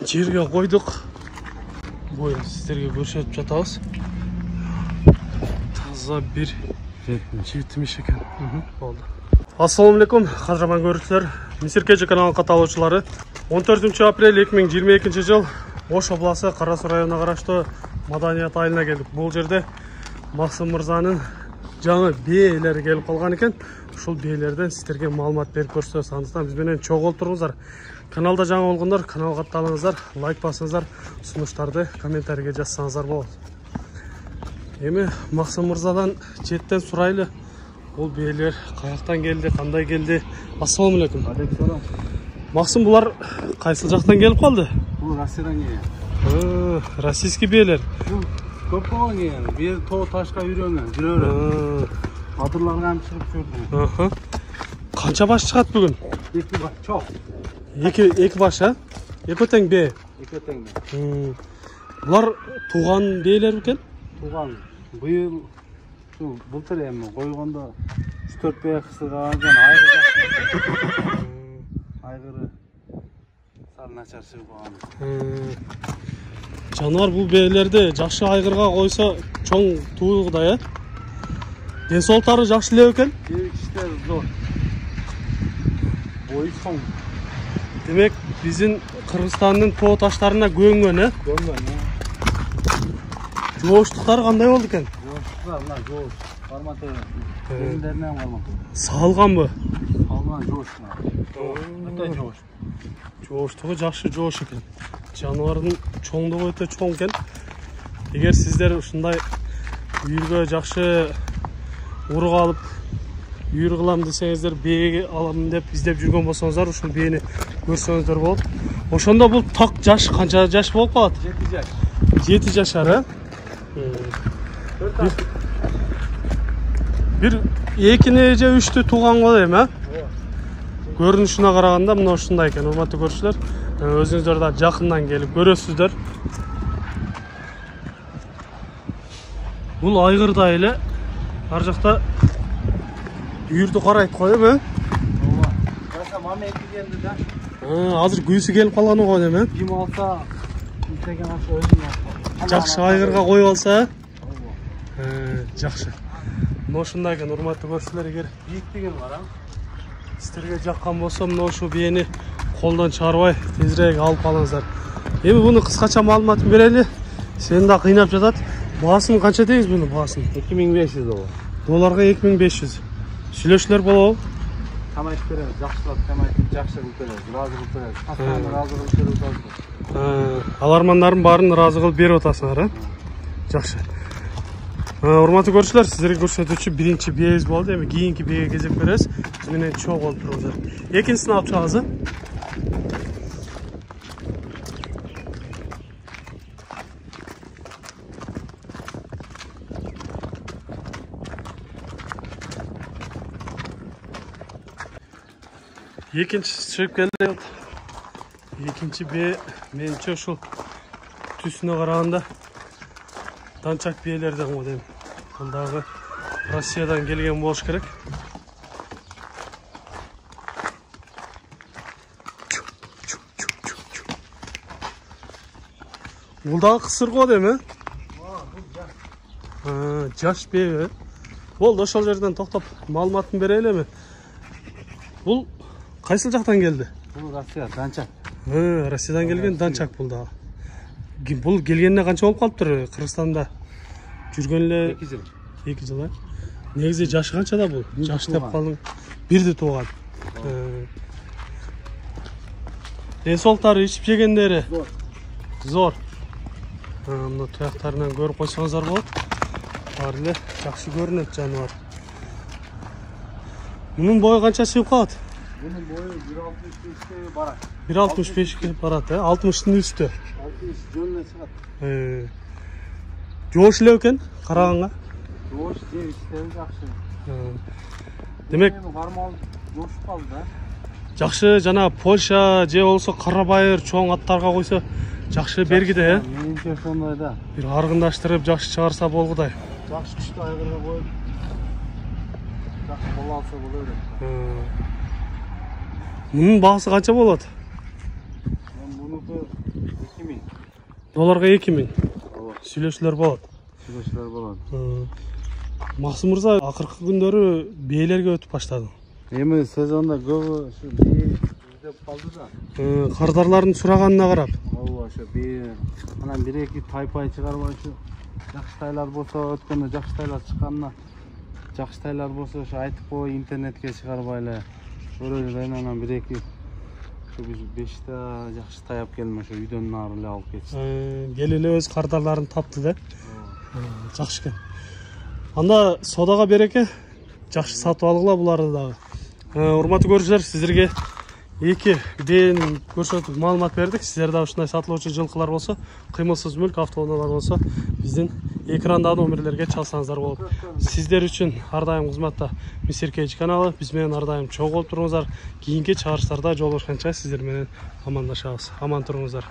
жерге қойдық. Бойын сіздерге көрсетіп жатамыз. Таза бір жетіміш екен. Болды. Ассалаумалейкум, қадірман көрушілер. Misir Keçi каналының қаталаушылары. 14 апрель 2022 жыл Ош облысы Қарасу районына қарашты Маданият айылына келдік. Бұл жерде Мақсым мырзаның жаңа биелері келіп қалған екен. Шул биелерден сіздерге маалымат беріп көрсетеміз. Андықтан бізбенен чоң болып тұрыңыздар. Каналда жаңа болғандар каналға аттаныңыздар, лайк басыңыздар, ұсыныстарды комментарийге жазсаңыздар болады. Эми Мақсым мырзадан жеттен сұрайлы. Ол биелер қаяқтан келді, қандай келді? Ассалаумалейкум. Алейкум. Мақсым, бұлар қайсыл жақтан келіп қалды? Бұл Россиядан келген. Российский биелер. Көп болған келген. Биел тоғы ташқа үйренген, жүрөөрен. Адырларға шығып жүрді. Қанша баш шығады бүгін? Екі баш, чоқ. Екі баш, а? Екі өтең бе? Екі өтең бе. Бұлар туған биелер екен? Туған. Биыл былтыр емі қойғанда 3-4 бе қысылған айғыр жақсы. Айғыры сары начар шығып алған. Жануар бұл биелерді жақсы айғырға қойса чоң туылғыда, е? Денсаулықтары жақсы леу екен? Кешіктер зор. Бойы соң. Демек, біздің Қырғызстанның по таштарына көнгөн, е? Көнгөн, Жоғыштықтары қандай болды екен? Жоғыштықтар, мына жоғыш. Барматері. Өзіндерінен барматері. Салған бұ? Салған жоғыштықтар. Өте жоғыш. Жоғыштығы жақсы жоғыш екен. Жануардың чоңдығы өте чоң екен. Егер сіздер ұшындай үйірге жақсы ұрық алып, үйір қылам десеңіздер, бие аламын деп іздеп жүрген болсаңыздар, ұшыл биені көрсеңіздер болып. Ошонда бұл тақ жаш, қанша жаш болып қалады? 7 жаш. 7 жашар, ә? Bir екіне же үшті туған ғой дейм, ә? Көрінішіне қарағанда мына ұшында екен, ұрматты көршілер. Өзіңіздер де жақыннан келіп көресіздер. Бұл айғырда елі, ар жақта үйірді қарайды қойып, ә? Қайса маме екігенді да. Азыр күйісі келіп қалғаны ғой дейм, ә? Кем алса, үйтеген ашы өзің алса. Жақшы айғырға қойып алса, жақшы. Ношында екен, ұрматты көршілер, егер Биік деген бар, сіздерге жаққан болсам, ношу биені қолдан шығарбай, тезірек алып қалыңыздар. Емі бұны қысқаша маалыматын берелі. Сені де қинап жатады. Бағасын қанша дейіз бұны бағасын? 2500 доллар. Долларға 2500. Сүйлеушілер болау? Тамайт береміз, жақсылап тамайт, жақсы қылып разы қылып береміз. Қасқаны разы қылып беріп. Алармандарын барын разы қылып беріп отасыңдар, жақсы. Урматтуу көрүүчүлөр, сиздерге көрсөтүүчү биринчи биебиз болду. Эми кийинки биеге кезек беребиз. Биз менен чоң болуп тургуздар. Экинчисин алып чыгабыз. Экинчиси чыгып келди. Экинчи бие менимче ушул түсүнө караганда данчак биелерден ғой дейм. Бұлдағы Россиядан келген болуш керек. Бұлдағы қысыр ғой дейм, жаш бие. Болды, ошол жерден тоқтап маалыматын берелі ме? Бұл қайсыл жақтан келді? Бұл Россия, данчак. Россиядан келген данчак бұлдағы. Бұл келгеніне қанша болып қалыптыр Қырғызстанда? Жүргенле 2 жыл. 2 жыл, негізі жашы қаншада бұл? Жаш деп қалың. Бірді туған. Денсаулықтары, ішіп жегендері? Зор. Мұны тұяқтарынан көріп қойсаңыздар болады. Барлы жақсы көрінеді жануар. Мұның бойы қанша шығып қалады? Бұның бойы 1.65-ке барады. 1.65-ке барады, 60-тың үсті. 60 жөніне шығады. Жоғыш леу екен, қарағанға? Жоғыш, жегіштері жақсы. Демек, бармал жоғышып қалды да? жақсы жана Польша же болса Қарабайыр чоң аттарға қойса жақсы бергіде, е? Меніңше сондай да. Bir арғындаштырып жақсы шығарса болғыдай. Жақсы күшті айғырға қойып, жақсы бола алса болады. Мұның бағасы қанша болады? Бұны Bununki 2000. Долларга 2000. Ооба. Сүйлөшүүлөр болот. Сүйлөшүүлөр болот. Максым мырза, акыркы күндөрү бээлерге өтүп баштады. Эми сезонда көбү ушу бээ издеп калды да. Кардарлардын сураганына карап. Ооба, ошо бээ анан 1-2 тайпай чыгарбай ушу жакшы тайлар болсо, өткөндө жакшы тайлар чыкканына жакшы тайлар болсо ошо айтып кой интернетке чыгарбай эле. Өрөлөрдөн анан 1-2 биз 5 жакшы таяп келдим, ошо үйдөн нары эле алып кетти. Келип эле өз кардарларын тапты да. Жакшы экен. Анда содага береке. Жакшы сатып алгыла буларды дагы. Урматтуу көрүүчүлөр, сиздерге эки бээни көрсөтүп маалымат бердик. Сиздерде ушундай сатылуучу жылкылар болсо, кыймылсыз мүлк автоунаалар болсо, биздин экрандагы номерлерге чалсаңыздар болот. Сиздер үчүн ар дайым кызматта Мистер Кейдж каналы. Биз менен ар дайым чогуу болуп туруңуздар. Кийинки чыгарыштарда жолугушканча сиздер менен амандашабыз. Аман туруңуздар.